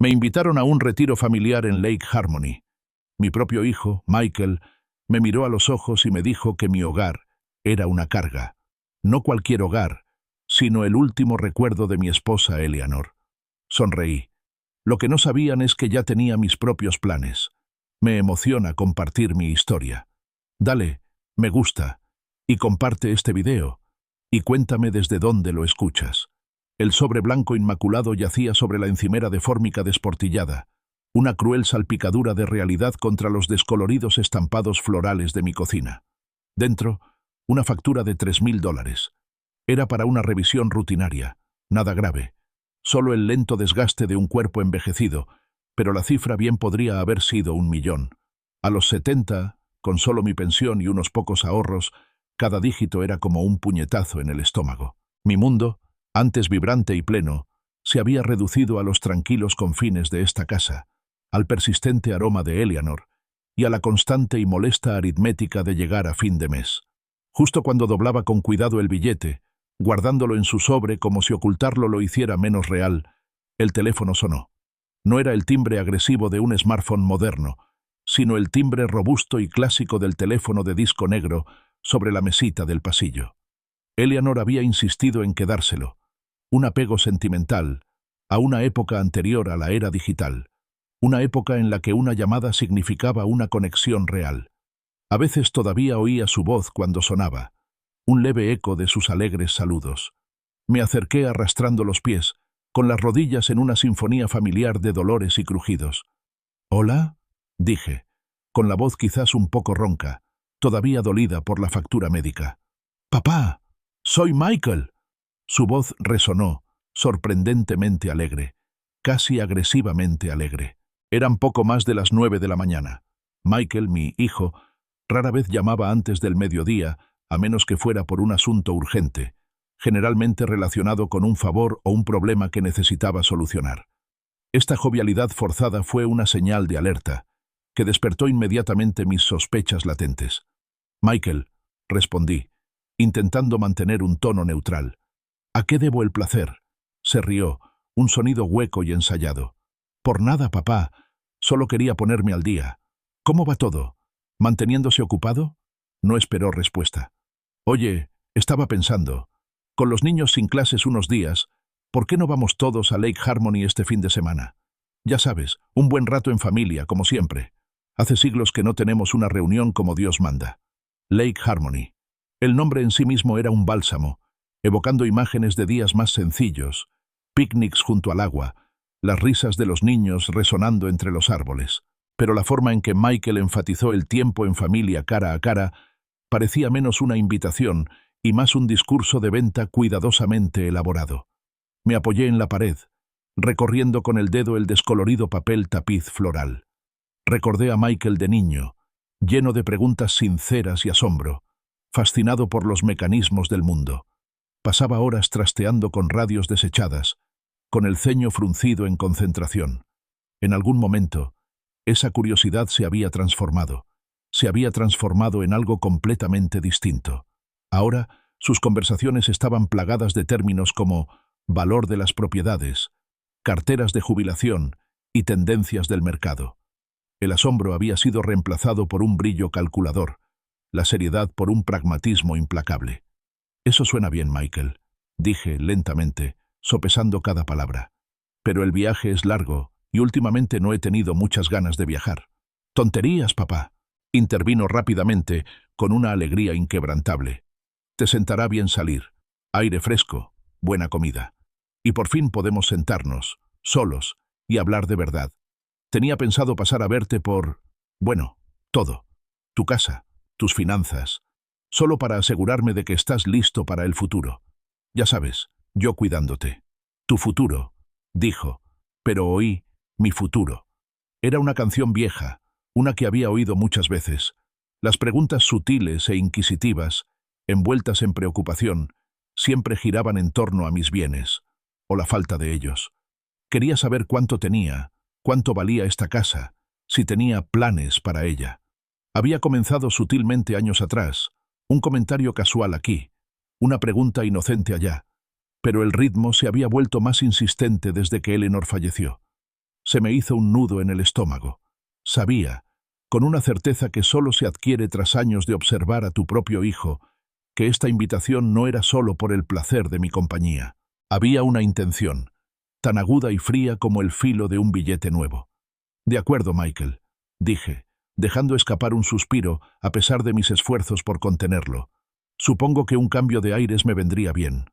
Me invitaron a un retiro familiar en Lake Harmony. Mi propio hijo, Michael, me miró a los ojos y me dijo que mi hogar era una carga. No cualquier hogar, sino el último recuerdo de mi esposa Eleanor. Sonreí. Lo que no sabían es que ya tenía mis propios planes. Me emociona compartir mi historia. Dale, me gusta, y comparte este video, y cuéntame desde dónde lo escuchas. El sobre blanco inmaculado yacía sobre la encimera de fórmica desportillada, una cruel salpicadura de realidad contra los descoloridos estampados florales de mi cocina. Dentro, una factura de $3.000. Era para una revisión rutinaria, nada grave, solo el lento desgaste de un cuerpo envejecido, pero la cifra bien podría haber sido 1.000.000. A los 70, con solo mi pensión y unos pocos ahorros, cada dígito era como un puñetazo en el estómago. Mi mundo, antes vibrante y pleno, se había reducido a los tranquilos confines de esta casa, al persistente aroma de Eleanor y a la constante y molesta aritmética de llegar a fin de mes. Justo cuando doblaba con cuidado el billete, guardándolo en su sobre como si ocultarlo lo hiciera menos real, el teléfono sonó. No era el timbre agresivo de un smartphone moderno, sino el timbre robusto y clásico del teléfono de disco negro sobre la mesita del pasillo. Eleanor había insistido en quedárselo, un apego sentimental, a una época anterior a la era digital, una época en la que una llamada significaba una conexión real. A veces todavía oía su voz cuando sonaba, un leve eco de sus alegres saludos. Me acerqué arrastrando los pies, con las rodillas en una sinfonía familiar de dolores y crujidos. «¿Hola?», dije, con la voz quizás un poco ronca, todavía dolida por la factura médica. «¡Papá! ¡Soy Michael!». Su voz resonó, sorprendentemente alegre, casi agresivamente alegre. Eran poco más de las 9 de la mañana. Michael, mi hijo, rara vez llamaba antes del mediodía, a menos que fuera por un asunto urgente, generalmente relacionado con un favor o un problema que necesitaba solucionar. Esta jovialidad forzada fue una señal de alerta, que despertó inmediatamente mis sospechas latentes. «Michael», respondí, intentando mantener un tono neutral. «¿A qué debo el placer?». Se rió, un sonido hueco y ensayado. «Por nada, papá. Solo quería ponerme al día. ¿Cómo va todo? ¿Manteniéndose ocupado?». No esperó respuesta. «Oye, estaba pensando, con los niños sin clases unos días, ¿por qué no vamos todos a Lake Harmony este fin de semana? Ya sabes, un buen rato en familia, como siempre. Hace siglos que no tenemos una reunión como Dios manda». Lake Harmony. El nombre en sí mismo era un bálsamo, evocando imágenes de días más sencillos, picnics junto al agua, las risas de los niños resonando entre los árboles. Pero la forma en que Michael enfatizó el tiempo en familia cara a cara parecía menos una invitación y más un discurso de venta cuidadosamente elaborado. Me apoyé en la pared, recorriendo con el dedo el descolorido papel tapiz floral. Recordé a Michael de niño, lleno de preguntas sinceras y asombro, fascinado por los mecanismos del mundo. Pasaba horas trasteando con radios desechadas, con el ceño fruncido en concentración. En algún momento, esa curiosidad se había transformado en algo completamente distinto. Ahora, sus conversaciones estaban plagadas de términos como valor de las propiedades, carteras de jubilación y tendencias del mercado. El asombro había sido reemplazado por un brillo calculador, la seriedad por un pragmatismo implacable. «Eso suena bien, Michael», dije lentamente, sopesando cada palabra. «Pero el viaje es largo y últimamente no he tenido muchas ganas de viajar». «Tonterías, papá», intervino rápidamente, con una alegría inquebrantable. «Te sentará bien salir, aire fresco, buena comida. Y por fin podemos sentarnos, solos, y hablar de verdad. Tenía pensado pasar a verte bueno, todo. Tu casa, tus finanzas, solo para asegurarme de que estás listo para el futuro. Ya sabes, yo cuidándote». «Tu futuro», dijo, pero oí «mi futuro». Era una canción vieja, una que había oído muchas veces. Las preguntas sutiles e inquisitivas, envueltas en preocupación, siempre giraban en torno a mis bienes, o la falta de ellos. Quería saber cuánto tenía, cuánto valía esta casa, si tenía planes para ella. Había comenzado sutilmente años atrás, un comentario casual aquí, una pregunta inocente allá, pero el ritmo se había vuelto más insistente desde que Eleanor falleció. Se me hizo un nudo en el estómago. Sabía, con una certeza que solo se adquiere tras años de observar a tu propio hijo, que esta invitación no era solo por el placer de mi compañía. Había una intención, tan aguda y fría como el filo de un billete nuevo. «De acuerdo, Michael», dije, dejando escapar un suspiro a pesar de mis esfuerzos por contenerlo. «Supongo que un cambio de aires me vendría bien».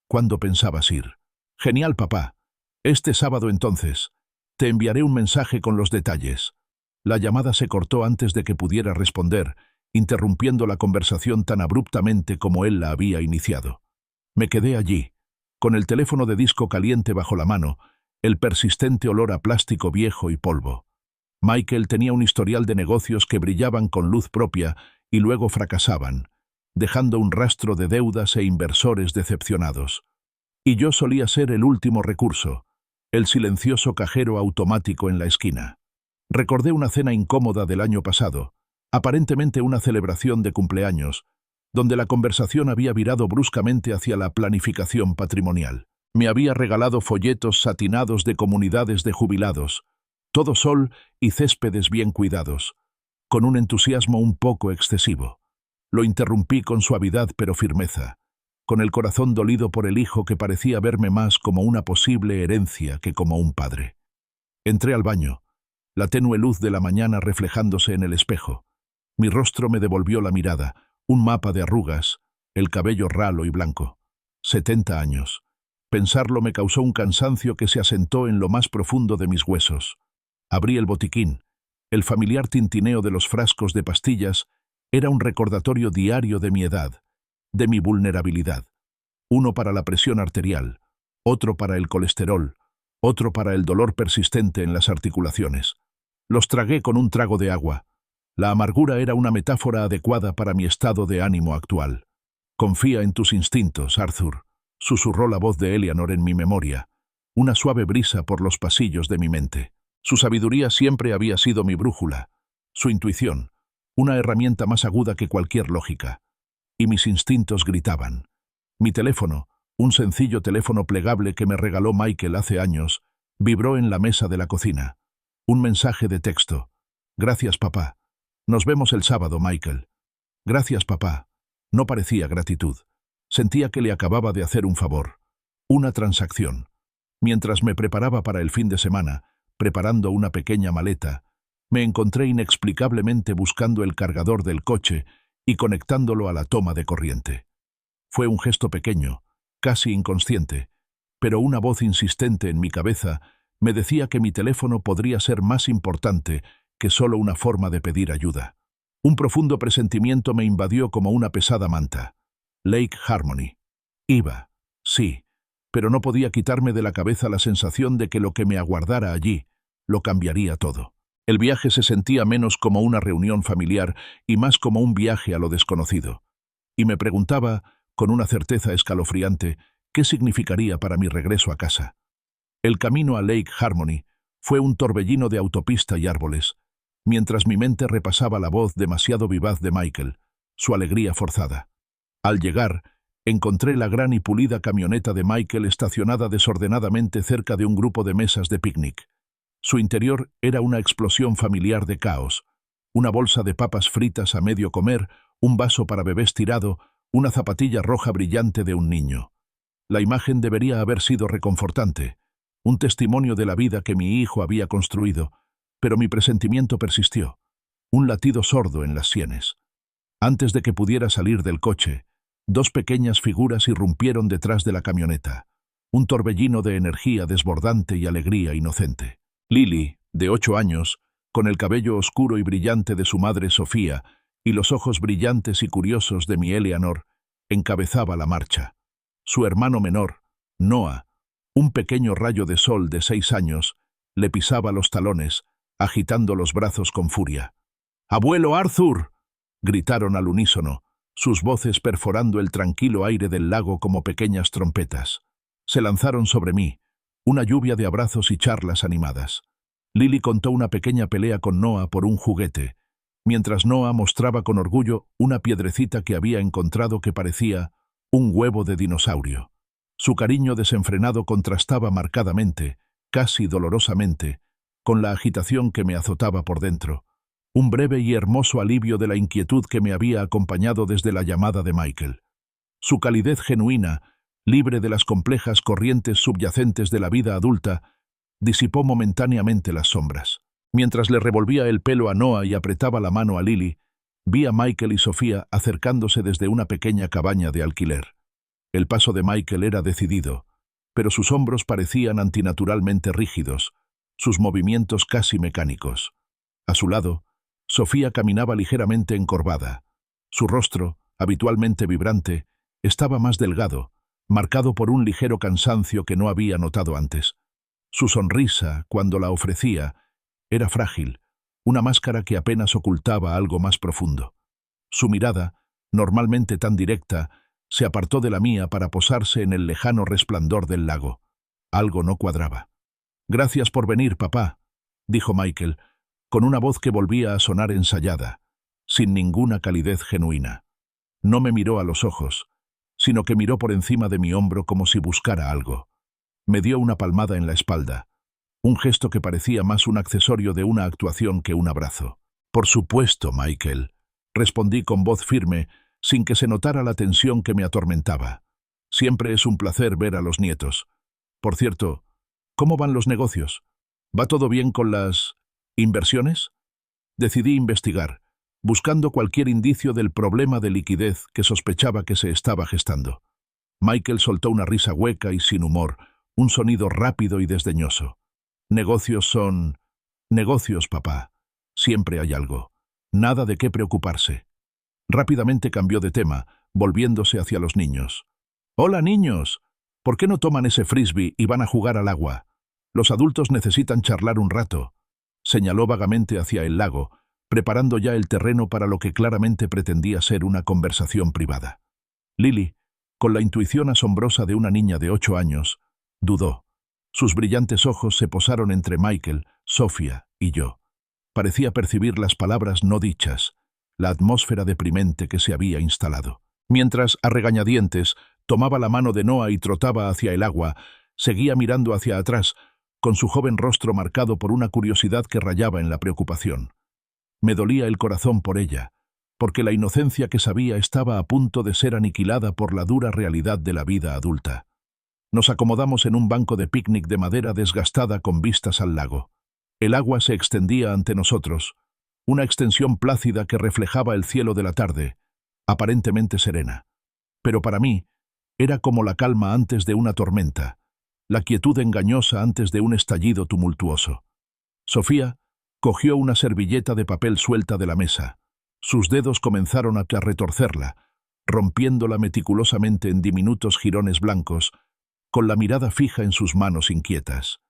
«¿Cuándo pensabas ir?» «Genial, papá. Este sábado entonces. Te enviaré un mensaje con los detalles». La llamada se cortó antes de que pudiera responder, interrumpiendo la conversación tan abruptamente como él la había iniciado. Me quedé allí, con el teléfono de disco caliente bajo la mano, el persistente olor a plástico viejo y polvo. Michael tenía un historial de negocios que brillaban con luz propia y luego fracasaban, dejando un rastro de deudas e inversores decepcionados. Y yo solía ser el último recurso, el silencioso cajero automático en la esquina. Recordé una cena incómoda del año pasado, aparentemente una celebración de cumpleaños, donde la conversación había virado bruscamente hacia la planificación patrimonial. Me había regalado folletos satinados de comunidades de jubilados, todo sol y céspedes bien cuidados, con un entusiasmo un poco excesivo. Lo interrumpí con suavidad pero firmeza, con el corazón dolido por el hijo que parecía verme más como una posible herencia que como un padre. Entré al baño, la tenue luz de la mañana reflejándose en el espejo. Mi rostro me devolvió la mirada, un mapa de arrugas, el cabello ralo y blanco. 70 años. Pensarlo me causó un cansancio que se asentó en lo más profundo de mis huesos. Abrí el botiquín. El familiar tintineo de los frascos de pastillas era un recordatorio diario de mi edad, de mi vulnerabilidad. Uno para la presión arterial, otro para el colesterol, otro para el dolor persistente en las articulaciones. Los tragué con un trago de agua. La amargura era una metáfora adecuada para mi estado de ánimo actual. «Confía en tus instintos, Arthur», susurró la voz de Eleanor en mi memoria, una suave brisa por los pasillos de mi mente. Su sabiduría siempre había sido mi brújula, su intuición, una herramienta más aguda que cualquier lógica. Y mis instintos gritaban. Mi teléfono, un sencillo teléfono plegable que me regaló Michael hace años, vibró en la mesa de la cocina. Un mensaje de texto. «Gracias, papá. Nos vemos el sábado, Michael». «Gracias, papá». No parecía gratitud. Sentía que le acababa de hacer un favor. Una transacción. Mientras me preparaba para el fin de semana, preparando una pequeña maleta, me encontré inexplicablemente buscando el cargador del coche y conectándolo a la toma de corriente. Fue un gesto pequeño, casi inconsciente, pero una voz insistente en mi cabeza me decía que mi teléfono podría ser más importante que solo una forma de pedir ayuda. Un profundo presentimiento me invadió como una pesada manta. Lake Harmony. Iba, sí, pero no podía quitarme de la cabeza la sensación de que lo que me aguardara allí lo cambiaría todo. El viaje se sentía menos como una reunión familiar y más como un viaje a lo desconocido. Y me preguntaba, con una certeza escalofriante, qué significaría para mi regreso a casa. El camino a Lake Harmony fue un torbellino de autopista y árboles, mientras mi mente repasaba la voz demasiado vivaz de Michael, su alegría forzada. Al llegar, encontré la gran y pulida camioneta de Michael estacionada desordenadamente cerca de un grupo de mesas de picnic. Su interior era una explosión familiar de caos. Una bolsa de papas fritas a medio comer, un vaso para bebés tirado, una zapatilla roja brillante de un niño. La imagen debería haber sido reconfortante, un testimonio de la vida que mi hijo había construido, pero mi presentimiento persistió, un latido sordo en las sienes. Antes de que pudiera salir del coche, dos pequeñas figuras irrumpieron detrás de la camioneta, un torbellino de energía desbordante y alegría inocente. Lily, de 8 años, con el cabello oscuro y brillante de su madre Sofía y los ojos brillantes y curiosos de mi Eleanor, encabezaba la marcha. Su hermano menor, Noah, un pequeño rayo de sol de 6 años, le pisaba los talones, agitando los brazos con furia. «¡Abuelo Arthur!», gritaron al unísono, sus voces perforando el tranquilo aire del lago como pequeñas trompetas. Se lanzaron sobre mí, una lluvia de abrazos y charlas animadas. Lily contó una pequeña pelea con Noah por un juguete, mientras Noah mostraba con orgullo una piedrecita que había encontrado que parecía un huevo de dinosaurio. Su cariño desenfrenado contrastaba marcadamente, casi dolorosamente, con la agitación que me azotaba por dentro, un breve y hermoso alivio de la inquietud que me había acompañado desde la llamada de Michael. Su calidez genuina, libre de las complejas corrientes subyacentes de la vida adulta, disipó momentáneamente las sombras. Mientras le revolvía el pelo a Noah y apretaba la mano a Lily, vi a Michael y Sofía acercándose desde una pequeña cabaña de alquiler. El paso de Michael era decidido, pero sus hombros parecían antinaturalmente rígidos, sus movimientos casi mecánicos. A su lado, Sofía caminaba ligeramente encorvada. Su rostro, habitualmente vibrante, estaba más delgado, marcado por un ligero cansancio que no había notado antes. Su sonrisa, cuando la ofrecía, era frágil, una máscara que apenas ocultaba algo más profundo. Su mirada, normalmente tan directa, se apartó de la mía para posarse en el lejano resplandor del lago. Algo no cuadraba. «Gracias por venir, papá», dijo Michael, con una voz que volvía a sonar ensayada, sin ninguna calidez genuina. No me miró a los ojos, sino que miró por encima de mi hombro como si buscara algo. Me dio una palmada en la espalda, un gesto que parecía más un accesorio de una actuación que un abrazo. «Por supuesto, Michael», respondí con voz firme, sin que se notara la tensión que me atormentaba. «Siempre es un placer ver a los nietos. Por cierto, ¿cómo van los negocios? ¿Va todo bien con las inversiones?» Decidí investigar, buscando cualquier indicio del problema de liquidez que sospechaba que se estaba gestando. Michael soltó una risa hueca y sin humor, un sonido rápido y desdeñoso. «Negocios son negocios, papá. Siempre hay algo. Nada de qué preocuparse». Rápidamente cambió de tema, volviéndose hacia los niños. «Hola, niños. ¿Por qué no toman ese frisbee y van a jugar al agua? Los adultos necesitan charlar un rato». Señaló vagamente hacia el lago, preparando ya el terreno para lo que claramente pretendía ser una conversación privada. Lily, con la intuición asombrosa de una niña de 8 años, dudó. Sus brillantes ojos se posaron entre Michael, Sofía y yo. Parecía percibir las palabras no dichas, la atmósfera deprimente que se había instalado. Mientras, a regañadientes, tomaba la mano de Noah y trotaba hacia el agua, seguía mirando hacia atrás, con su joven rostro marcado por una curiosidad que rayaba en la preocupación. Me dolía el corazón por ella, porque la inocencia que sabía estaba a punto de ser aniquilada por la dura realidad de la vida adulta. Nos acomodamos en un banco de picnic de madera desgastada con vistas al lago. El agua se extendía ante nosotros, una extensión plácida que reflejaba el cielo de la tarde, aparentemente serena. Pero para mí, era como la calma antes de una tormenta, la quietud engañosa antes de un estallido tumultuoso. Sofía cogió una servilleta de papel suelta de la mesa. Sus dedos comenzaron a retorcerla, rompiéndola meticulosamente en diminutos jirones blancos, con la mirada fija en sus manos inquietas.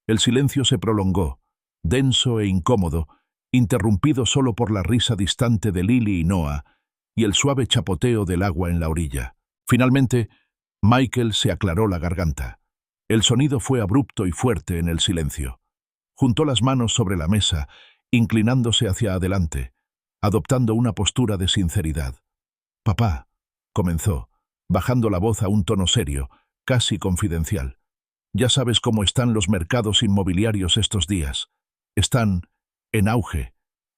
El silencio se prolongó, denso e incómodo, interrumpido solo por la risa distante de Lily y Noah y el suave chapoteo del agua en la orilla. Finalmente, Michael se aclaró la garganta. El sonido fue abrupto y fuerte en el silencio. Juntó las manos sobre la mesa, inclinándose hacia adelante, adoptando una postura de sinceridad. «Papá», comenzó, bajando la voz a un tono serio, casi confidencial. «Ya sabes cómo están los mercados inmobiliarios estos días. Están en auge.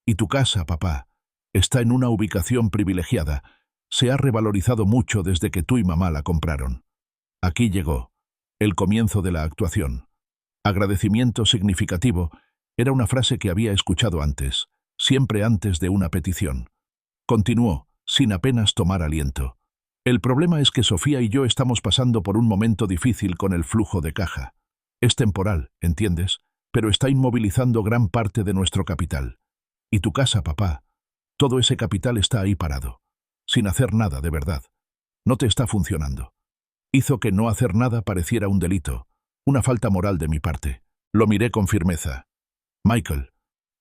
Y tu casa, papá, está en una ubicación privilegiada. Se ha revalorizado mucho desde que tú y mamá la compraron». Aquí llegó el comienzo de la actuación. Agradecimiento significativo era una frase que había escuchado antes, siempre antes de una petición. Continuó, sin apenas tomar aliento. «El problema es que Sofía y yo estamos pasando por un momento difícil con el flujo de caja. Es temporal, ¿entiendes? Pero está inmovilizando gran parte de nuestro capital. Y tu casa, papá, todo ese capital está ahí parado, sin hacer nada de verdad. No te está funcionando». Hizo que no hacer nada pareciera un delito, una falta moral de mi parte. Lo miré con firmeza. «Michael»,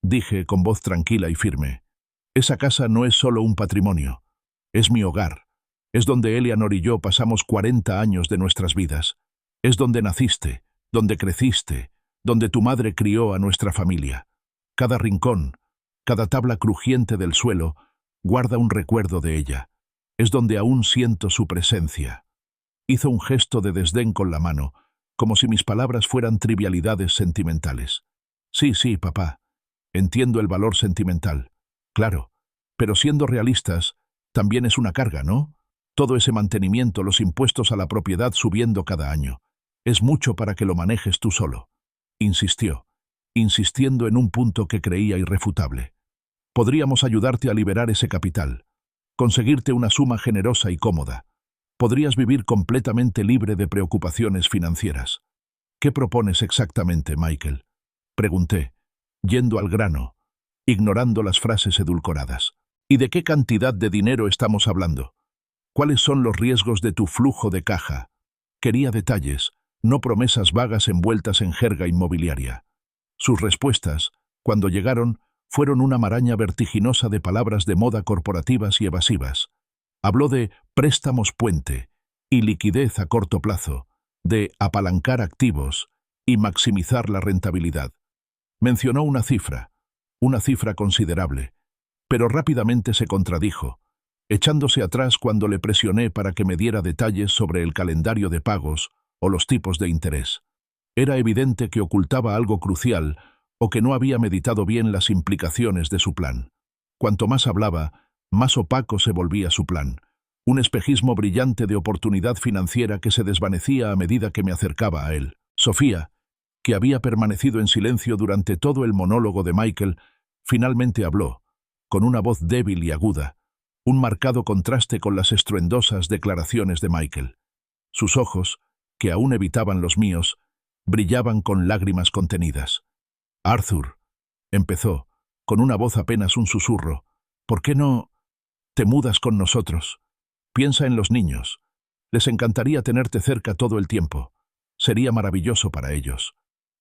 dije con voz tranquila y firme, «esa casa no es solo un patrimonio. Es mi hogar. Es donde Eleanor y yo pasamos 40 años de nuestras vidas. Es donde naciste, donde creciste, donde tu madre crió a nuestra familia. Cada rincón, cada tabla crujiente del suelo, guarda un recuerdo de ella. Es donde aún siento su presencia». Hizo un gesto de desdén con la mano, como si mis palabras fueran trivialidades sentimentales. Sí, sí, papá. Entiendo el valor sentimental. Claro. Pero siendo realistas, también es una carga, ¿no? Todo ese mantenimiento, los impuestos a la propiedad subiendo cada año. Es mucho para que lo manejes tú solo. Insistió, insistiendo en un punto que creía irrefutable. Podríamos ayudarte a liberar ese capital, conseguirte una suma generosa y cómoda. Podrías vivir completamente libre de preocupaciones financieras. ¿Qué propones exactamente, Michael? Pregunté, yendo al grano, ignorando las frases edulcoradas. ¿Y de qué cantidad de dinero estamos hablando? ¿Cuáles son los riesgos de tu flujo de caja? Quería detalles, no promesas vagas envueltas en jerga inmobiliaria. Sus respuestas, cuando llegaron, fueron una maraña vertiginosa de palabras de moda corporativas y evasivas. Habló de préstamos puente y liquidez a corto plazo, de apalancar activos y maximizar la rentabilidad. Mencionó una cifra considerable, pero rápidamente se contradijo, echándose atrás cuando le presioné para que me diera detalles sobre el calendario de pagos o los tipos de interés. Era evidente que ocultaba algo crucial o que no había meditado bien las implicaciones de su plan. Cuanto más hablaba, más opaco se volvía su plan, un espejismo brillante de oportunidad financiera que se desvanecía a medida que me acercaba a él. Sofía, que había permanecido en silencio durante todo el monólogo de Michael, finalmente habló, con una voz débil y aguda, un marcado contraste con las estruendosas declaraciones de Michael. Sus ojos, que aún evitaban los míos, brillaban con lágrimas contenidas. Arthur, empezó, con una voz apenas un susurro, ¿por qué no te mudas con nosotros? Piensa en los niños. Les encantaría tenerte cerca todo el tiempo. Sería maravilloso para ellos.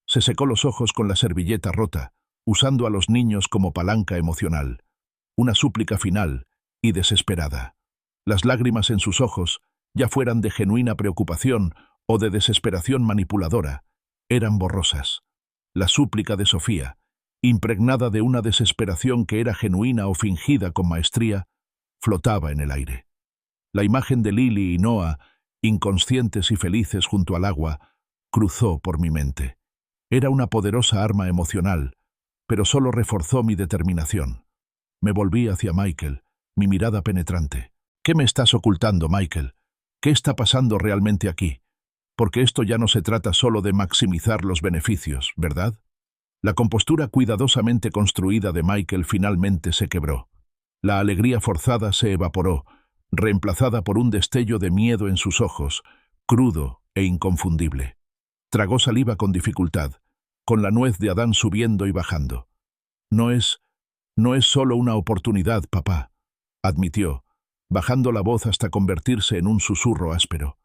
Se secó los ojos con la servilleta rota, usando a los niños como palanca emocional. Una súplica final y desesperada. Las lágrimas en sus ojos, ya fueran de genuina preocupación o de desesperación manipuladora, eran borrosas. La súplica de Sofía, impregnada de una desesperación que era genuina o fingida con maestría, flotaba en el aire. La imagen de Lily y Noah, inconscientes y felices junto al agua, cruzó por mi mente. Era una poderosa arma emocional, pero solo reforzó mi determinación. Me volví hacia Michael, mi mirada penetrante. ¿Qué me estás ocultando, Michael? ¿Qué está pasando realmente aquí? Porque esto ya no se trata solo de maximizar los beneficios, ¿verdad? La compostura cuidadosamente construida de Michael finalmente se quebró. La alegría forzada se evaporó, reemplazada por un destello de miedo en sus ojos, crudo e inconfundible. Tragó saliva con dificultad, con la nuez de Adán subiendo y bajando. No es solo una oportunidad, papá, admitió, bajando la voz hasta convertirse en un susurro áspero.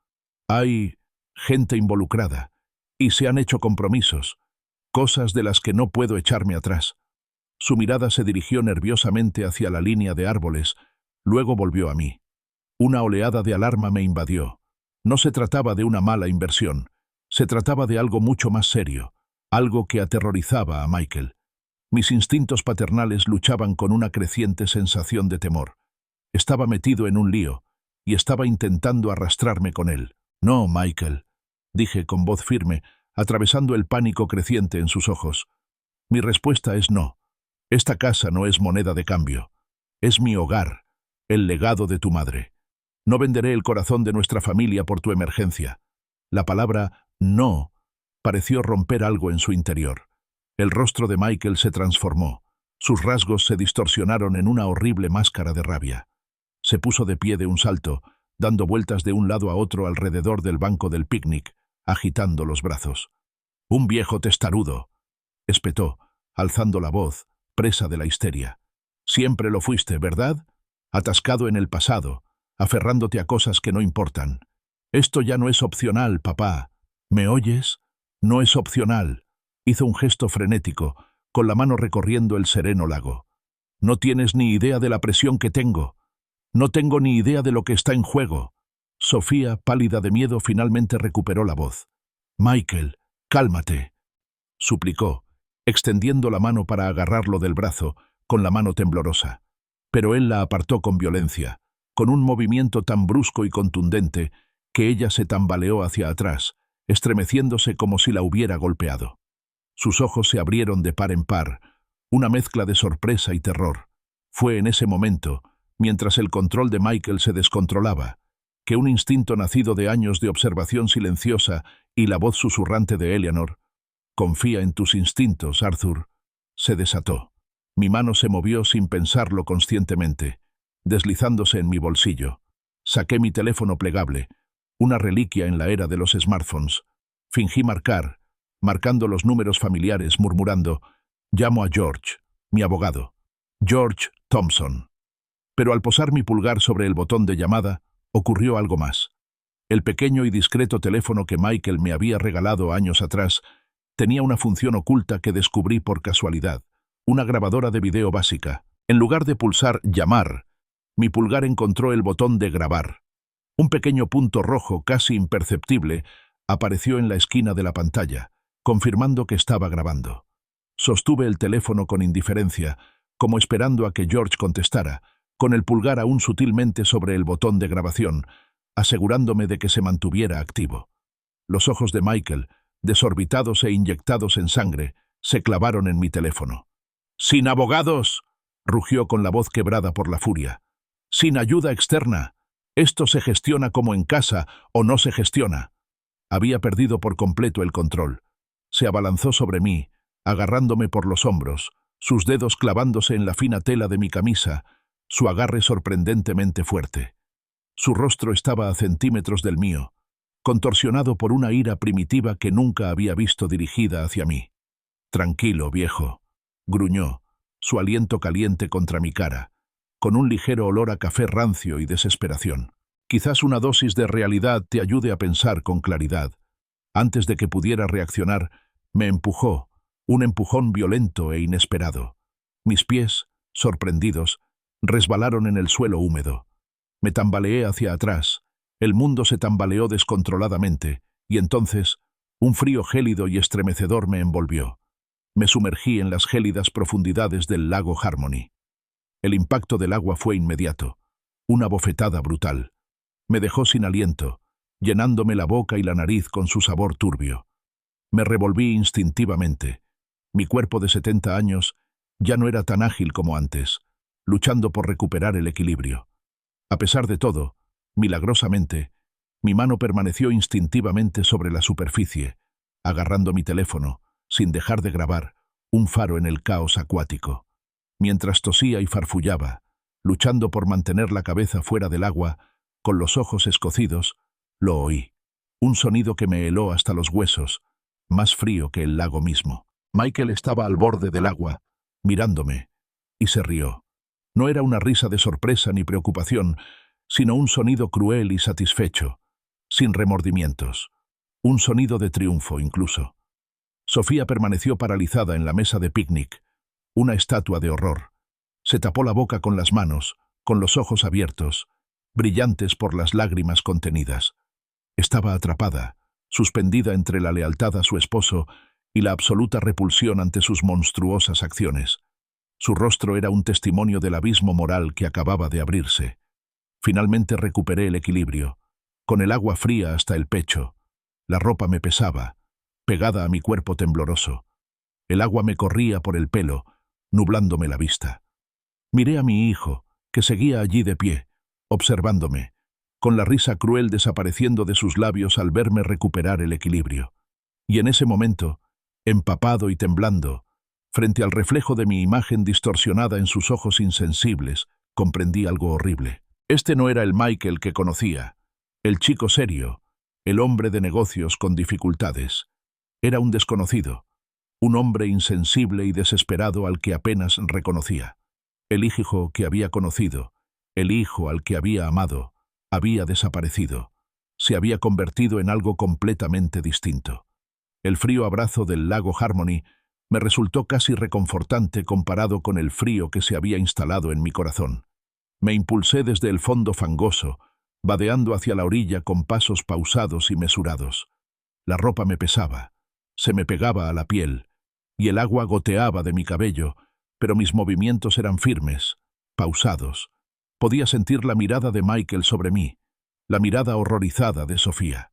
Hay gente involucrada, y se han hecho compromisos, cosas de las que no puedo echarme atrás. Su mirada se dirigió nerviosamente hacia la línea de árboles, luego volvió a mí. Una oleada de alarma me invadió. No se trataba de una mala inversión, se trataba de algo mucho más serio, algo que aterrorizaba a Michael. Mis instintos paternales luchaban con una creciente sensación de temor. Estaba metido en un lío, y estaba intentando arrastrarme con él. No, Michael, dije con voz firme, atravesando el pánico creciente en sus ojos. Mi respuesta es no. Esta casa no es moneda de cambio. Es mi hogar, el legado de tu madre. No venderé el corazón de nuestra familia por tu emergencia. La palabra no pareció romper algo en su interior. El rostro de Michael se transformó. Sus rasgos se distorsionaron en una horrible máscara de rabia. Se puso de pie de un salto, dando vueltas de un lado a otro alrededor del banco del picnic, agitando los brazos. «Un viejo testarudo», espetó, alzando la voz, presa de la histeria. «Siempre lo fuiste, ¿verdad? Atascado en el pasado, aferrándote a cosas que no importan. Esto ya no es opcional, papá. ¿Me oyes? No es opcional». Hizo un gesto frenético, con la mano recorriendo el sereno lago. «No tienes ni idea de la presión que tengo. No tengo ni idea de lo que está en juego». Sofía, pálida de miedo, finalmente recuperó la voz. «Michael, cálmate», suplicó, extendiendo la mano para agarrarlo del brazo, con la mano temblorosa. Pero él la apartó con violencia, con un movimiento tan brusco y contundente que ella se tambaleó hacia atrás, estremeciéndose como si la hubiera golpeado. Sus ojos se abrieron de par en par, una mezcla de sorpresa y terror. Fue en ese momento, mientras el control de Michael se descontrolaba, que un instinto nacido de años de observación silenciosa y la voz susurrante de Eleanor, «Confía en tus instintos, Arthur», se desató. Mi mano se movió sin pensarlo conscientemente, deslizándose en mi bolsillo. Saqué mi teléfono plegable, una reliquia en la era de los smartphones. Fingí marcando los números familiares, murmurando, «Llamo a George, mi abogado, George Thompson». Pero al posar mi pulgar sobre el botón de llamada, ocurrió algo más. El pequeño y discreto teléfono que Michael me había regalado años atrás tenía una función oculta que descubrí por casualidad, una grabadora de video básica. En lugar de pulsar «llamar», mi pulgar encontró el botón de «grabar». Un pequeño punto rojo, casi imperceptible, apareció en la esquina de la pantalla, confirmando que estaba grabando. Sostuve el teléfono con indiferencia, como esperando a que George contestara, con el pulgar aún sutilmente sobre el botón de grabación, asegurándome de que se mantuviera activo. Los ojos de Michael, desorbitados e inyectados en sangre, se clavaron en mi teléfono. «¡Sin abogados!», rugió con la voz quebrada por la furia. «¡Sin ayuda externa! Esto se gestiona como en casa o no se gestiona». Había perdido por completo el control. Se abalanzó sobre mí, agarrándome por los hombros, sus dedos clavándose en la fina tela de mi camisa, su agarre sorprendentemente fuerte. Su rostro estaba a centímetros del mío, contorsionado por una ira primitiva que nunca había visto dirigida hacia mí. «Tranquilo, viejo», gruñó, su aliento caliente contra mi cara, con un ligero olor a café rancio y desesperación. «Quizás una dosis de realidad te ayude a pensar con claridad». Antes de que pudiera reaccionar, me empujó, un empujón violento e inesperado. Mis pies, sorprendidos, resbalaron en el suelo húmedo. Me tambaleé hacia atrás, el mundo se tambaleó descontroladamente, y entonces un frío gélido y estremecedor me envolvió. Me sumergí en las gélidas profundidades del lago Harmony. El impacto del agua fue inmediato, una bofetada brutal. Me dejó sin aliento, llenándome la boca y la nariz con su sabor turbio. Me revolví instintivamente. Mi cuerpo de 70 años ya no era tan ágil como antes, luchando por recuperar el equilibrio. A pesar de todo, milagrosamente, mi mano permaneció instintivamente sobre la superficie, agarrando mi teléfono, sin dejar de grabar, un faro en el caos acuático. Mientras tosía y farfullaba, luchando por mantener la cabeza fuera del agua, con los ojos escocidos, lo oí. Un sonido que me heló hasta los huesos, más frío que el lago mismo. Michael estaba al borde del agua, mirándome, y se rió. No era una risa de sorpresa ni preocupación, sino un sonido cruel y satisfecho, sin remordimientos. Un sonido de triunfo, incluso. Sofía permaneció paralizada en la mesa de picnic, una estatua de horror. Se tapó la boca con las manos, con los ojos abiertos, brillantes por las lágrimas contenidas. Estaba atrapada, suspendida entre la lealtad a su esposo y la absoluta repulsión ante sus monstruosas acciones. Su rostro era un testimonio del abismo moral que acababa de abrirse. Finalmente recuperé el equilibrio, con el agua fría hasta el pecho. La ropa me pesaba, pegada a mi cuerpo tembloroso. El agua me corría por el pelo, nublándome la vista. Miré a mi hijo, que seguía allí de pie, observándome, con la risa cruel desapareciendo de sus labios al verme recuperar el equilibrio. Y en ese momento, empapado y temblando, frente al reflejo de mi imagen distorsionada en sus ojos insensibles, comprendí algo horrible. Este no era el Michael que conocía, el chico serio, el hombre de negocios con dificultades. Era un desconocido, un hombre insensible y desesperado al que apenas reconocía. El hijo que había conocido, el hijo al que había amado, había desaparecido. Se había convertido en algo completamente distinto. El frío abrazo del lago Harmony me resultó casi reconfortante comparado con el frío que se había instalado en mi corazón. Me impulsé desde el fondo fangoso, vadeando hacia la orilla con pasos pausados y mesurados. La ropa me pesaba, se me pegaba a la piel, y el agua goteaba de mi cabello, pero mis movimientos eran firmes, pausados. Podía sentir la mirada de Michael sobre mí, la mirada horrorizada de Sofía.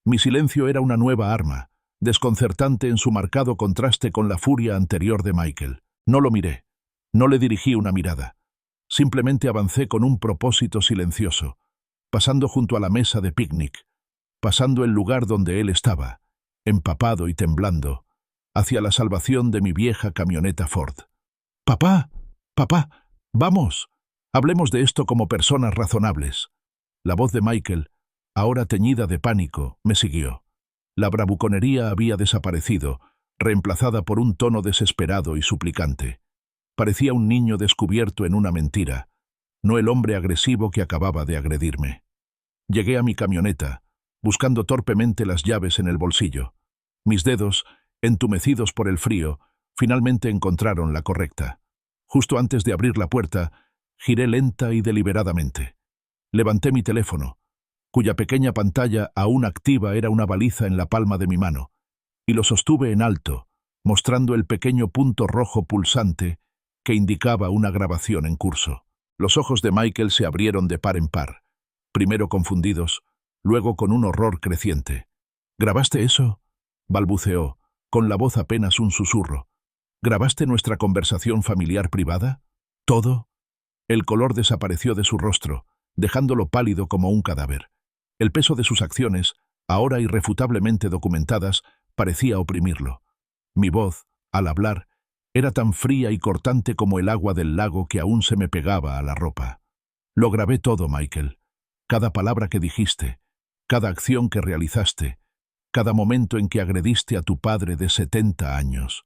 Mi silencio era una nueva arma, desconcertante en su marcado contraste con la furia anterior de Michael. No lo miré, no le dirigí una mirada. Simplemente avancé con un propósito silencioso, pasando junto a la mesa de picnic, pasando el lugar donde él estaba, empapado y temblando, hacia la salvación de mi vieja camioneta Ford. «Papá, papá, vamos, hablemos de esto como personas razonables». La voz de Michael, ahora teñida de pánico, me siguió. La bravuconería había desaparecido, reemplazada por un tono desesperado y suplicante. Parecía un niño descubierto en una mentira, no el hombre agresivo que acababa de agredirme. Llegué a mi camioneta, buscando torpemente las llaves en el bolsillo. Mis dedos, entumecidos por el frío, finalmente encontraron la correcta. Justo antes de abrir la puerta, giré lenta y deliberadamente. Levanté mi teléfono, cuya pequeña pantalla aún activa era una baliza en la palma de mi mano, y lo sostuve en alto, mostrando el pequeño punto rojo pulsante que indicaba una grabación en curso. Los ojos de Michael se abrieron de par en par, primero confundidos, luego con un horror creciente. «¿Grabaste eso?», balbuceó, con la voz apenas un susurro. «¿Grabaste nuestra conversación familiar privada? ¿Todo?». El color desapareció de su rostro, dejándolo pálido como un cadáver. El peso de sus acciones, ahora irrefutablemente documentadas, parecía oprimirlo. Mi voz, al hablar, era tan fría y cortante como el agua del lago que aún se me pegaba a la ropa. «Lo grabé todo, Michael. Cada palabra que dijiste, cada acción que realizaste, cada momento en que agrediste a tu padre de 70 años.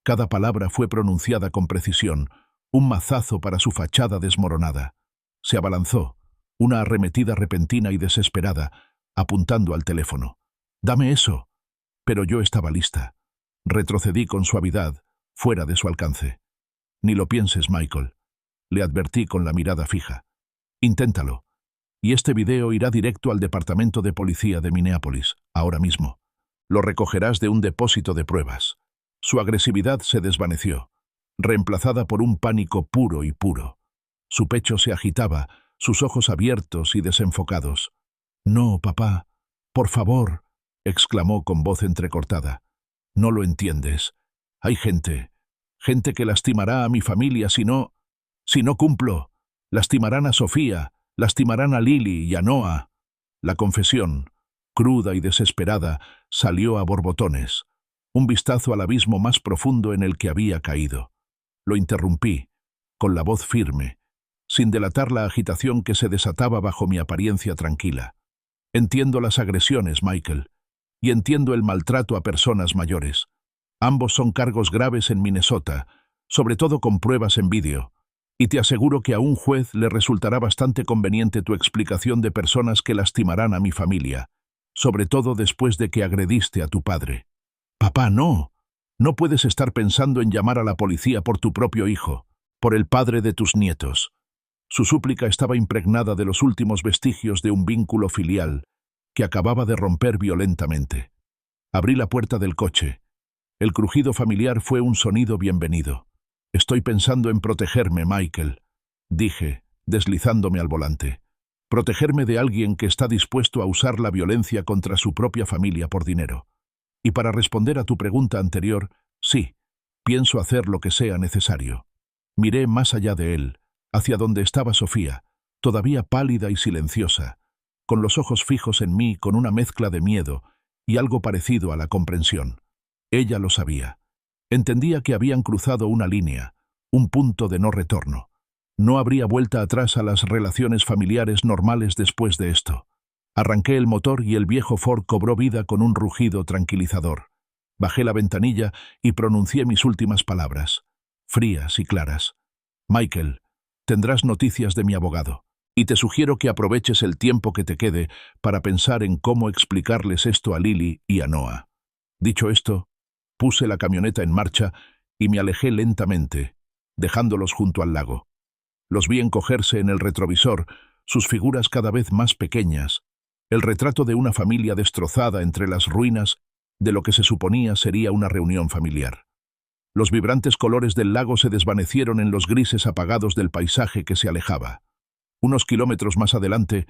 Cada palabra fue pronunciada con precisión, un mazazo para su fachada desmoronada. Se abalanzó, una arremetida repentina y desesperada, apuntando al teléfono. «Dame eso». Pero yo estaba lista. Retrocedí con suavidad, fuera de su alcance. «Ni lo pienses, Michael», le advertí con la mirada fija. «Inténtalo. Y este video irá directo al Departamento de Policía de Minneapolis, ahora mismo. Lo recogerás de un depósito de pruebas». Su agresividad se desvaneció, reemplazada por un pánico puro y puro. Su pecho se agitaba, sus ojos abiertos y desenfocados. «No, papá, por favor», exclamó con voz entrecortada. «No lo entiendes. Hay gente que lastimará a mi familia si no cumplo. Lastimarán a Sofía, lastimarán a Lily y a Noah». La confesión, cruda y desesperada, salió a borbotones. Un vistazo al abismo más profundo en el que había caído. Lo interrumpí, con la voz firme, sin delatar la agitación que se desataba bajo mi apariencia tranquila. «Entiendo las agresiones, Michael, y entiendo el maltrato a personas mayores. Ambos son cargos graves en Minnesota, sobre todo con pruebas en vídeo, y te aseguro que a un juez le resultará bastante conveniente tu explicación de personas que lastimarán a mi familia, sobre todo después de que agrediste a tu padre». «Papá, no. No puedes estar pensando en llamar a la policía por tu propio hijo, por el padre de tus nietos». Su súplica estaba impregnada de los últimos vestigios de un vínculo filial que acababa de romper violentamente. Abrí la puerta del coche. El crujido familiar fue un sonido bienvenido. «Estoy pensando en protegerme, Michael», dije, deslizándome al volante. «Protegerme de alguien que está dispuesto a usar la violencia contra su propia familia por dinero. Y para responder a tu pregunta anterior, sí, pienso hacer lo que sea necesario». Miré más allá de él, hacia donde estaba Sofía, todavía pálida y silenciosa, con los ojos fijos en mí con una mezcla de miedo y algo parecido a la comprensión. Ella lo sabía. Entendía que habían cruzado una línea, un punto de no retorno. No habría vuelta atrás a las relaciones familiares normales después de esto. Arranqué el motor y el viejo Ford cobró vida con un rugido tranquilizador. Bajé la ventanilla y pronuncié mis últimas palabras, frías y claras. «Michael, tendrás noticias de mi abogado, y te sugiero que aproveches el tiempo que te quede para pensar en cómo explicarles esto a Lily y a Noah». Dicho esto, puse la camioneta en marcha y me alejé lentamente, dejándolos junto al lago. Los vi encogerse en el retrovisor, sus figuras cada vez más pequeñas, el retrato de una familia destrozada entre las ruinas de lo que se suponía sería una reunión familiar. Los vibrantes colores del lago se desvanecieron en los grises apagados del paisaje que se alejaba. Unos kilómetros más adelante,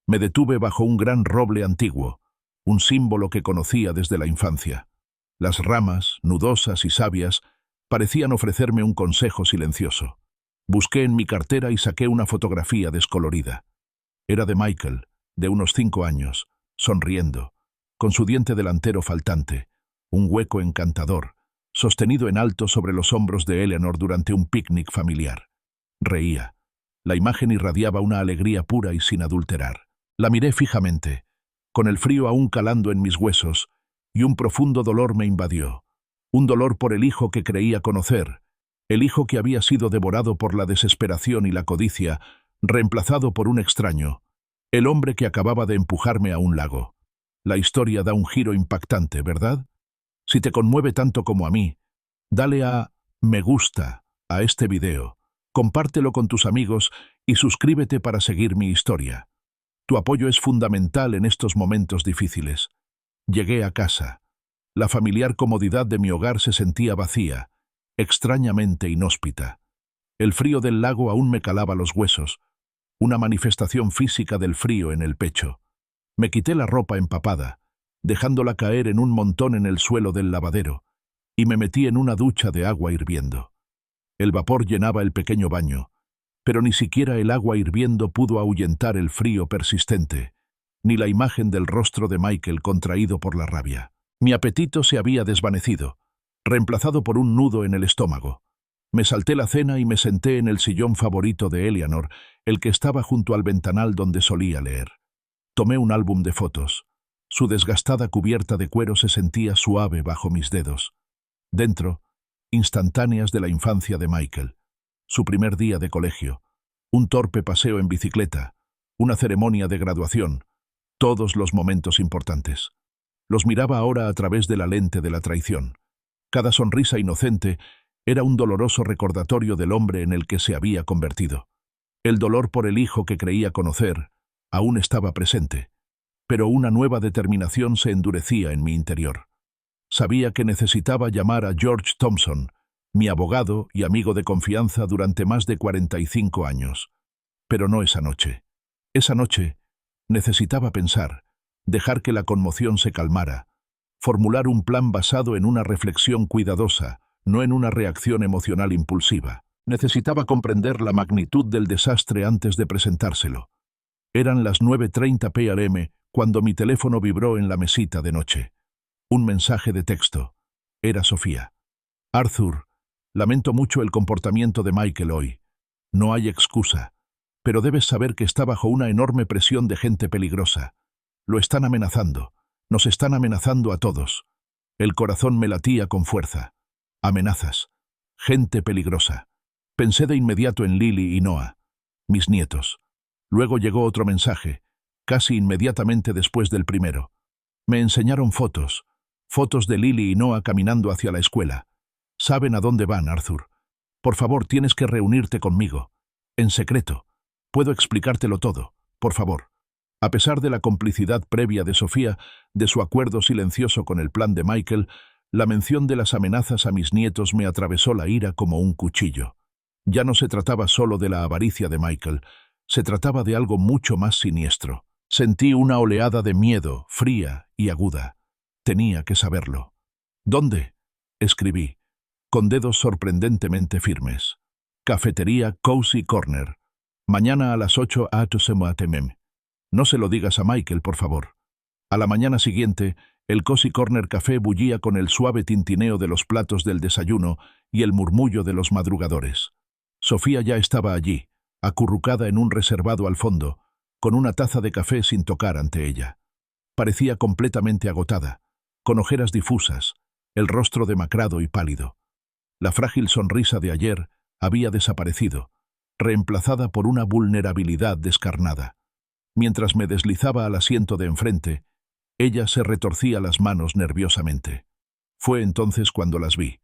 me detuve bajo un gran roble antiguo, un símbolo que conocía desde la infancia. Las ramas, nudosas y sabias, parecían ofrecerme un consejo silencioso. Busqué en mi cartera y saqué una fotografía descolorida. Era de Michael, de unos 5 años, sonriendo, con su diente delantero faltante, un hueco encantador, sostenido en alto sobre los hombros de Eleanor durante un picnic familiar. Reía. La imagen irradiaba una alegría pura y sin adulterar. La miré fijamente, con el frío aún calando en mis huesos, y un profundo dolor me invadió. Un dolor por el hijo que creía conocer, el hijo que había sido devorado por la desesperación y la codicia, reemplazado por un extraño, el hombre que acababa de empujarme a un lago. La historia da un giro impactante, ¿verdad? Si te conmueve tanto como a mí, dale a me gusta a este video, compártelo con tus amigos y suscríbete para seguir mi historia. Tu apoyo es fundamental en estos momentos difíciles. Llegué a casa. La familiar comodidad de mi hogar se sentía vacía, extrañamente inhóspita. El frío del lago aún me calaba los huesos, una manifestación física del frío en el pecho. Me quité la ropa empapada, dejándola caer en un montón en el suelo del lavadero, y me metí en una ducha de agua hirviendo. El vapor llenaba el pequeño baño, pero ni siquiera el agua hirviendo pudo ahuyentar el frío persistente, ni la imagen del rostro de Michael contraído por la rabia. Mi apetito se había desvanecido, reemplazado por un nudo en el estómago. Me salté la cena y me senté en el sillón favorito de Eleanor, el que estaba junto al ventanal donde solía leer. Tomé un álbum de fotos. Su desgastada cubierta de cuero se sentía suave bajo mis dedos. Dentro, instantáneas de la infancia de Michael, su primer día de colegio, un torpe paseo en bicicleta, una ceremonia de graduación, todos los momentos importantes. Los miraba ahora a través de la lente de la traición. Cada sonrisa inocente era un doloroso recordatorio del hombre en el que se había convertido. El dolor por el hijo que creía conocer aún estaba presente, pero una nueva determinación se endurecía en mi interior. Sabía que necesitaba llamar a George Thompson, mi abogado y amigo de confianza durante más de 45 años. Pero no esa noche. Esa noche necesitaba pensar, dejar que la conmoción se calmara, formular un plan basado en una reflexión cuidadosa, no en una reacción emocional impulsiva. Necesitaba comprender la magnitud del desastre antes de presentárselo. Eran las 9:30 p.m. cuando mi teléfono vibró en la mesita de noche. Un mensaje de texto. Era Sofía. Arthur, lamento mucho el comportamiento de Michael hoy. No hay excusa, pero debes saber que está bajo una enorme presión de gente peligrosa. Lo están amenazando. Nos están amenazando a todos. El corazón me latía con fuerza. Amenazas. Gente peligrosa. Pensé de inmediato en Lily y Noah, mis nietos. Luego llegó otro mensaje, casi inmediatamente después del primero. Me enseñaron fotos de Lily y Noah caminando hacia la escuela. Saben a dónde van, Arthur. Por favor, tienes que reunirte conmigo. En secreto. Puedo explicártelo todo, por favor. A pesar de la complicidad previa de Sofía, de su acuerdo silencioso con el plan de Michael, la mención de las amenazas a mis nietos me atravesó la ira como un cuchillo. Ya no se trataba solo de la avaricia de Michael, se trataba de algo mucho más siniestro. Sentí una oleada de miedo, fría y aguda. Tenía que saberlo. ¿Dónde? Escribí, con dedos sorprendentemente firmes. Cafetería Cozy Corner. Mañana a las 8 a.m. No se lo digas a Michael, por favor. A la mañana siguiente, el Cozy Corner Café bullía con el suave tintineo de los platos del desayuno y el murmullo de los madrugadores. Sofía ya estaba allí, acurrucada en un reservado al fondo, con una taza de café sin tocar ante ella. Parecía completamente agotada, con ojeras difusas, el rostro demacrado y pálido. La frágil sonrisa de ayer había desaparecido, reemplazada por una vulnerabilidad descarnada. Mientras me deslizaba al asiento de enfrente, ella se retorcía las manos nerviosamente. Fue entonces cuando las vi,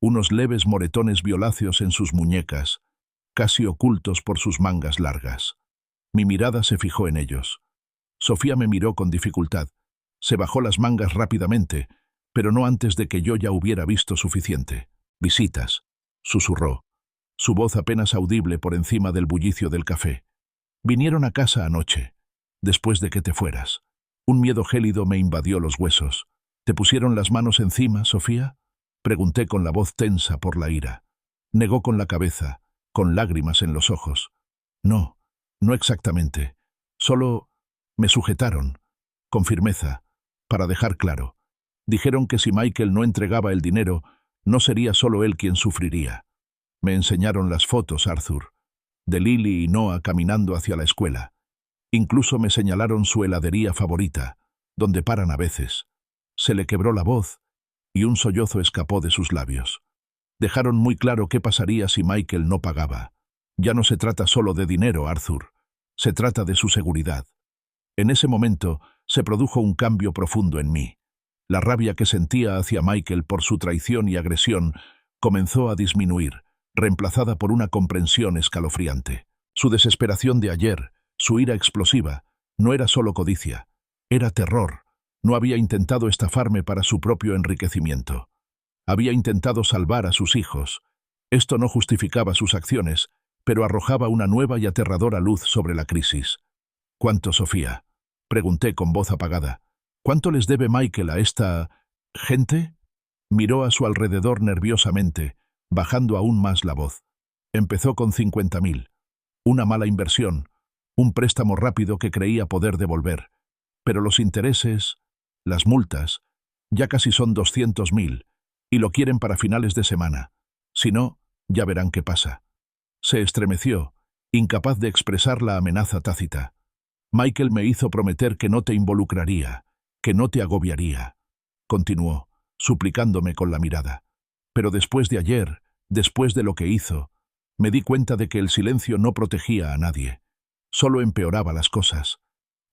unos leves moretones violáceos en sus muñecas, casi ocultos por sus mangas largas. Mi mirada se fijó en ellos. Sofía me miró con dificultad. Se bajó las mangas rápidamente, pero no antes de que yo ya hubiera visto suficiente. «Visitas», susurró, su voz apenas audible por encima del bullicio del café. «Vinieron a casa anoche, después de que te fueras». Un miedo gélido me invadió los huesos. ¿Te pusieron las manos encima, Sofía? Pregunté con la voz tensa por la ira. Negó con la cabeza, con lágrimas en los ojos. No, no exactamente. Solo me sujetaron, con firmeza, para dejar claro. Dijeron que si Michael no entregaba el dinero, no sería solo él quien sufriría. Me enseñaron las fotos, Arthur, de Lily y Noah caminando hacia la escuela. Incluso me señalaron su heladería favorita, donde paran a veces. Se le quebró la voz y un sollozo escapó de sus labios. Dejaron muy claro qué pasaría si Michael no pagaba. Ya no se trata solo de dinero, Arthur. Se trata de su seguridad. En ese momento se produjo un cambio profundo en mí. La rabia que sentía hacia Michael por su traición y agresión comenzó a disminuir, reemplazada por una comprensión escalofriante. Su desesperación de ayer, su ira explosiva, no era solo codicia, era terror. No había intentado estafarme para su propio enriquecimiento. Había intentado salvar a sus hijos. Esto no justificaba sus acciones, pero arrojaba una nueva y aterradora luz sobre la crisis. ¿Cuánto, Sofía? Pregunté con voz apagada. ¿Cuánto les debe Michael a esta gente? Miró a su alrededor nerviosamente, bajando aún más la voz. Empezó con 50.000. Una mala inversión, un préstamo rápido que creía poder devolver. Pero los intereses, las multas, ya casi son 200.000, y lo quieren para finales de semana. Si no, ya verán qué pasa. Se estremeció, incapaz de expresar la amenaza tácita. Michael me hizo prometer que no te involucraría, que no te agobiaría. Continuó, suplicándome con la mirada. Pero después de ayer, después de lo que hizo, me di cuenta de que el silencio no protegía a nadie. Solo empeoraba las cosas.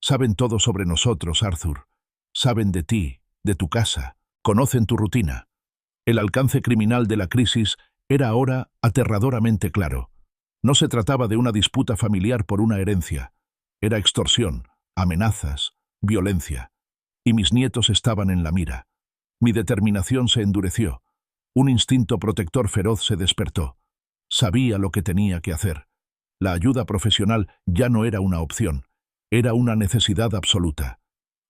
Saben todo sobre nosotros, Arthur. Saben de ti, de tu casa. Conocen tu rutina. El alcance criminal de la crisis era ahora aterradoramente claro. No se trataba de una disputa familiar por una herencia. Era extorsión, amenazas, violencia. Y mis nietos estaban en la mira. Mi determinación se endureció. Un instinto protector feroz se despertó. Sabía lo que tenía que hacer. La ayuda profesional ya no era una opción. Era una necesidad absoluta.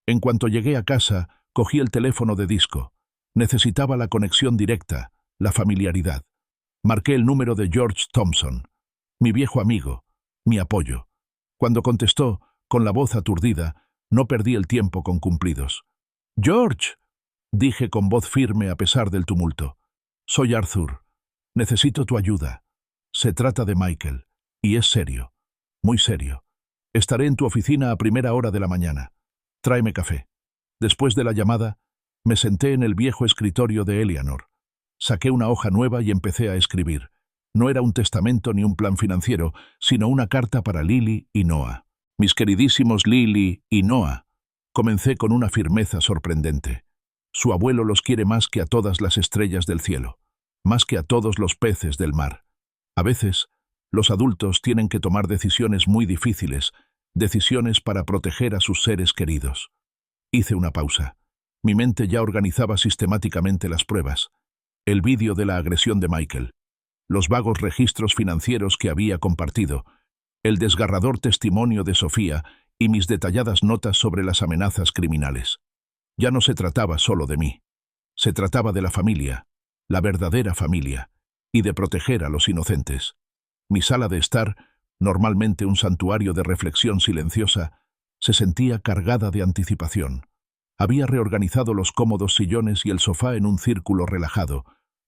En cuanto llegué a casa, cogí el teléfono de disco. Necesitaba la conexión directa, la familiaridad. Marqué el número de George Thompson, mi viejo amigo, mi apoyo. Cuando contestó, con la voz aturdida, no perdí el tiempo con cumplidos. «George», dije con voz firme a pesar del tumulto. «Soy Arthur. Necesito tu ayuda. Se trata de Michael, y es serio, muy serio. Estaré en tu oficina a primera hora de la mañana. Tráeme café». Después de la llamada, me senté en el viejo escritorio de Eleanor. Saqué una hoja nueva y empecé a escribir. No era un testamento ni un plan financiero, sino una carta para Lily y Noah. Mis queridísimos Lily y Noah. Comencé con una firmeza sorprendente. Su abuelo los quiere más que a todas las estrellas del cielo, más que a todos los peces del mar. A veces, los adultos tienen que tomar decisiones muy difíciles, decisiones para proteger a sus seres queridos. Hice una pausa. Mi mente ya organizaba sistemáticamente las pruebas. El vídeo de la agresión de Michael, los vagos registros financieros que había compartido, el desgarrador testimonio de Sofía y mis detalladas notas sobre las amenazas criminales. Ya no se trataba solo de mí. Se trataba de la familia, la verdadera familia, y de proteger a los inocentes. Mi sala de estar, normalmente un santuario de reflexión silenciosa, se sentía cargada de anticipación. Había reorganizado los cómodos sillones y el sofá en un círculo relajado,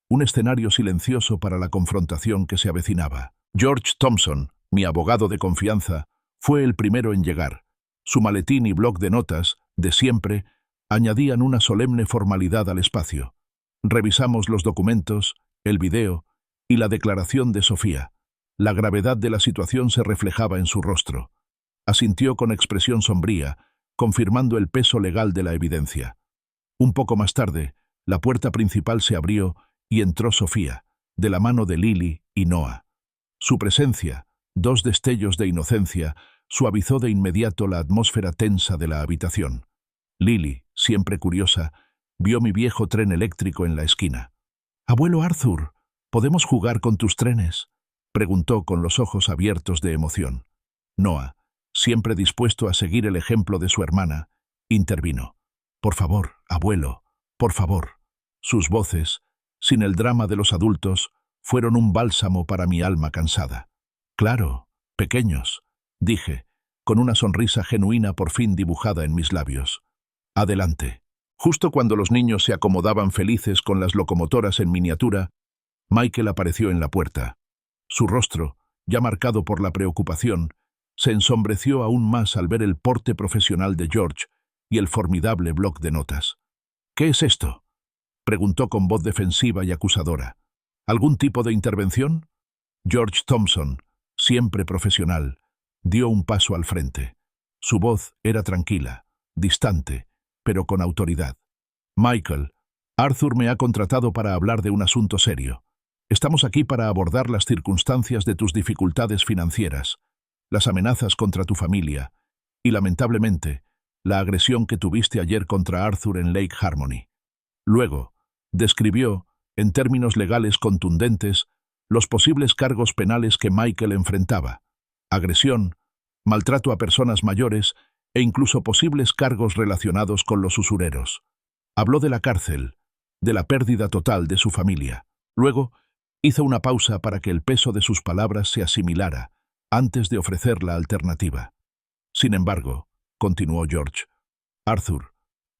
un escenario silencioso para la confrontación que se avecinaba. George Thompson, mi abogado de confianza, fue el primero en llegar. Su maletín y bloc de notas, de siempre, añadían una solemne formalidad al espacio. Revisamos los documentos, el video y la declaración de Sofía. La gravedad de la situación se reflejaba en su rostro. Asintió con expresión sombría, confirmando el peso legal de la evidencia. Un poco más tarde, la puerta principal se abrió y entró Sofía, de la mano de Lily y Noah. Su presencia, dos destellos de inocencia, suavizó de inmediato la atmósfera tensa de la habitación. Lily, siempre curiosa, vio mi viejo tren eléctrico en la esquina. «Abuelo Arthur, ¿podemos jugar con tus trenes?», preguntó con los ojos abiertos de emoción. Noah, siempre dispuesto a seguir el ejemplo de su hermana, intervino. «Por favor, abuelo, Por favor. Sus voces, sin el drama de los adultos, fueron un bálsamo para mi alma cansada. Claro, pequeños, dije, con una sonrisa genuina por fin dibujada en mis labios. Adelante. Justo cuando los niños se acomodaban felices con las locomotoras en miniatura, Michael apareció en la puerta. Su rostro, ya marcado por la preocupación, se ensombreció aún más al ver el porte profesional de George y el formidable bloc de notas. «¿Qué es esto?», preguntó con voz defensiva y acusadora. «¿Algún tipo de intervención?». George Thompson, siempre profesional, dio un paso al frente. Su voz era tranquila, distante, pero con autoridad. «Michael, Arthur me ha contratado para hablar de un asunto serio. Estamos aquí para abordar las circunstancias de tus dificultades financieras, las amenazas contra tu familia y, lamentablemente, la agresión que tuviste ayer contra Arthur en Lake Harmony». Luego, describió, en términos legales contundentes, los posibles cargos penales que Michael enfrentaba: agresión, maltrato a personas mayores e incluso posibles cargos relacionados con los usureros. Habló de la cárcel, de la pérdida total de su familia. Luego, hizo una pausa para que el peso de sus palabras se asimilara, antes de ofrecer la alternativa. «Sin embargo», continuó George, «Arthur,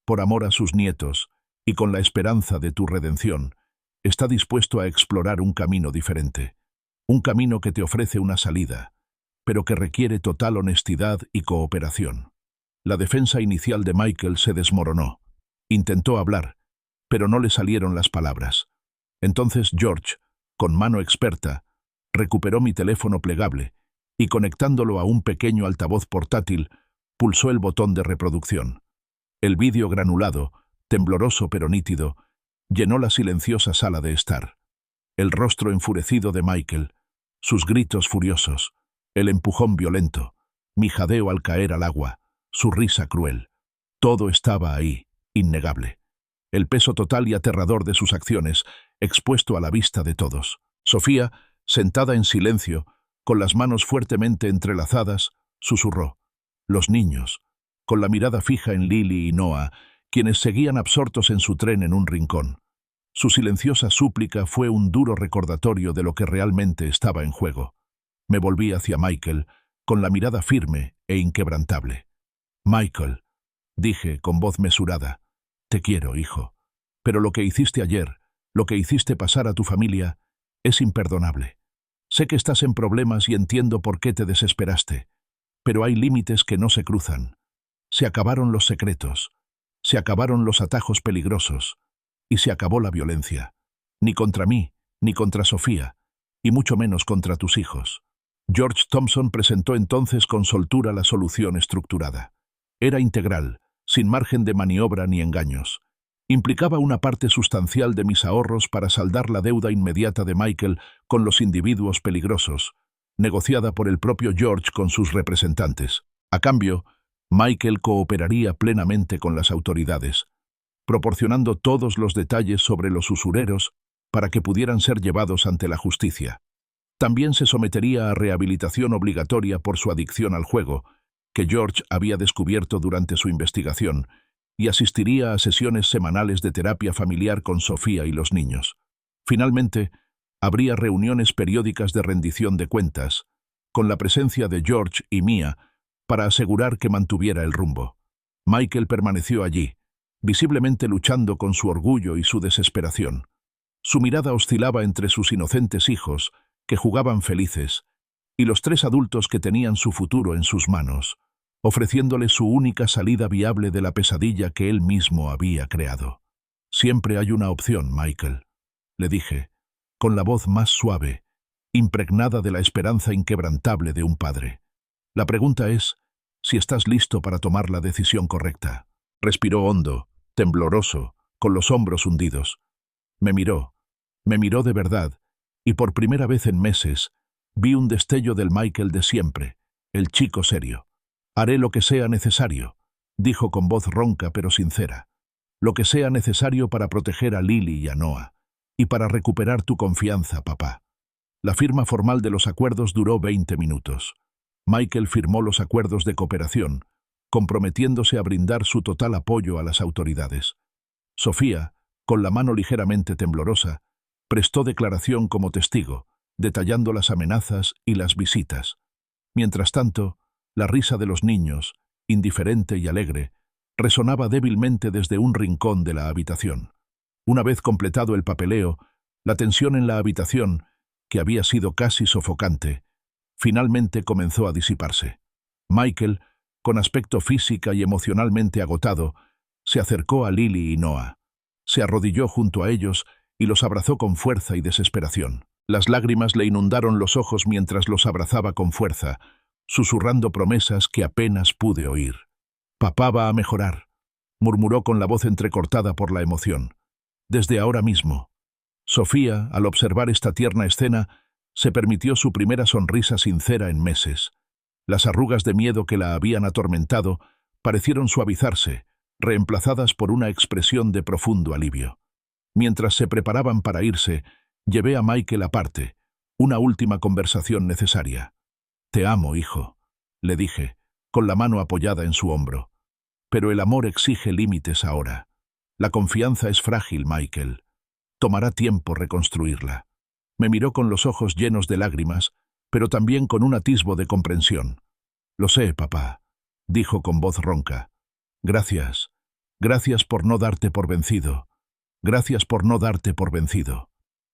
por amor a sus nietos y con la esperanza de tu redención, está dispuesto a explorar un camino diferente, un camino que te ofrece una salida, pero que requiere total honestidad y cooperación». La defensa inicial de Michael se desmoronó. Intentó hablar, pero no le salieron las palabras. Entonces George, con mano experta, recuperó mi teléfono plegable y, conectándolo a un pequeño altavoz portátil, pulsó el botón de reproducción. El vídeo granulado, tembloroso pero nítido, llenó la silenciosa sala de estar. El rostro enfurecido de Michael, sus gritos furiosos, el empujón violento, mi jadeo al caer al agua, su risa cruel. Todo estaba ahí, innegable. El peso total y aterrador de sus acciones, expuesto a la vista de todos. Sofía, sentada en silencio, con las manos fuertemente entrelazadas, susurró. Los niños, con la mirada fija en Lily y Noah, quienes seguían absortos en su tren en un rincón. Su silenciosa súplica fue un duro recordatorio de lo que realmente estaba en juego. Me volví hacia Michael, con la mirada firme e inquebrantable. «Michael», dije con voz mesurada, «te quiero, hijo. Pero lo que hiciste ayer, lo que hiciste pasar a tu familia, es imperdonable. Sé que estás en problemas y entiendo por qué te desesperaste, pero hay límites que no se cruzan. Se acabaron los secretos, se acabaron los atajos peligrosos, y se acabó la violencia. Ni contra mí, ni contra Sofía, y mucho menos contra tus hijos». George Thompson presentó entonces con soltura la solución estructurada. Era integral, sin margen de maniobra ni engaños. Implicaba una parte sustancial de mis ahorros para saldar la deuda inmediata de Michael con los individuos peligrosos, negociada por el propio George con sus representantes. A cambio, Michael cooperaría plenamente con las autoridades, proporcionando todos los detalles sobre los usureros para que pudieran ser llevados ante la justicia. También se sometería a rehabilitación obligatoria por su adicción al juego, que George había descubierto durante su investigación, y asistiría a sesiones semanales de terapia familiar con Sofía y los niños. Finalmente, habría reuniones periódicas de rendición de cuentas, con la presencia de George y mía, para asegurar que mantuviera el rumbo. Michael permaneció allí, visiblemente luchando con su orgullo y su desesperación. Su mirada oscilaba entre sus inocentes hijos, que jugaban felices, y los 3 adultos que tenían su futuro en sus manos, ofreciéndole su única salida viable de la pesadilla que él mismo había creado. «Siempre hay una opción, Michael», le dije, con la voz más suave, impregnada de la esperanza inquebrantable de un padre. «La pregunta es si estás listo para tomar la decisión correcta». Respiró hondo, tembloroso, con los hombros hundidos. Me miró de verdad, y por primera vez en meses, vi un destello del Michael de siempre, el chico serio. «Haré lo que sea necesario», dijo con voz ronca pero sincera. «Lo que sea necesario para proteger a Lily y a Noah, y para recuperar tu confianza, papá». La firma formal de los acuerdos duró 20 minutos. Michael firmó los acuerdos de cooperación, comprometiéndose a brindar su total apoyo a las autoridades. Sofía, con la mano ligeramente temblorosa, prestó declaración como testigo, detallando las amenazas y las visitas. Mientras tanto, la risa de los niños, indiferente y alegre, resonaba débilmente desde un rincón de la habitación. Una vez completado el papeleo, la tensión en la habitación, que había sido casi sofocante, finalmente comenzó a disiparse. Michael, con aspecto física y emocionalmente agotado, se acercó a Lily y Noah. Se arrodilló junto a ellos y los abrazó con fuerza y desesperación. Las lágrimas le inundaron los ojos mientras los abrazaba con fuerza, susurrando promesas que apenas pude oír. «Papá va a mejorar», murmuró con la voz entrecortada por la emoción. «Desde ahora mismo». Sofía, al observar esta tierna escena, se permitió su primera sonrisa sincera en meses. Las arrugas de miedo que la habían atormentado parecieron suavizarse, reemplazadas por una expresión de profundo alivio. Mientras se preparaban para irse, llevé a Michael aparte, una última conversación necesaria. «Te amo, hijo», le dije, con la mano apoyada en su hombro. «Pero el amor exige límites ahora. La confianza es frágil, Michael. Tomará tiempo reconstruirla». Me miró con los ojos llenos de lágrimas, pero también con un atisbo de comprensión. «Lo sé, papá», dijo con voz ronca. «Gracias. Gracias por no darte por vencido. Gracias por no darte por vencido».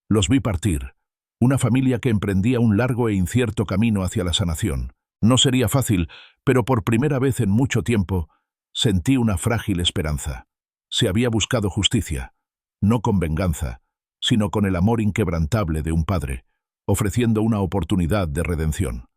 Los vi partir, una familia que emprendía un largo e incierto camino hacia la sanación. No sería fácil, pero por primera vez en mucho tiempo sentí una frágil esperanza. Se había buscado justicia, no con venganza, sino con el amor inquebrantable de un padre, ofreciendo una oportunidad de redención.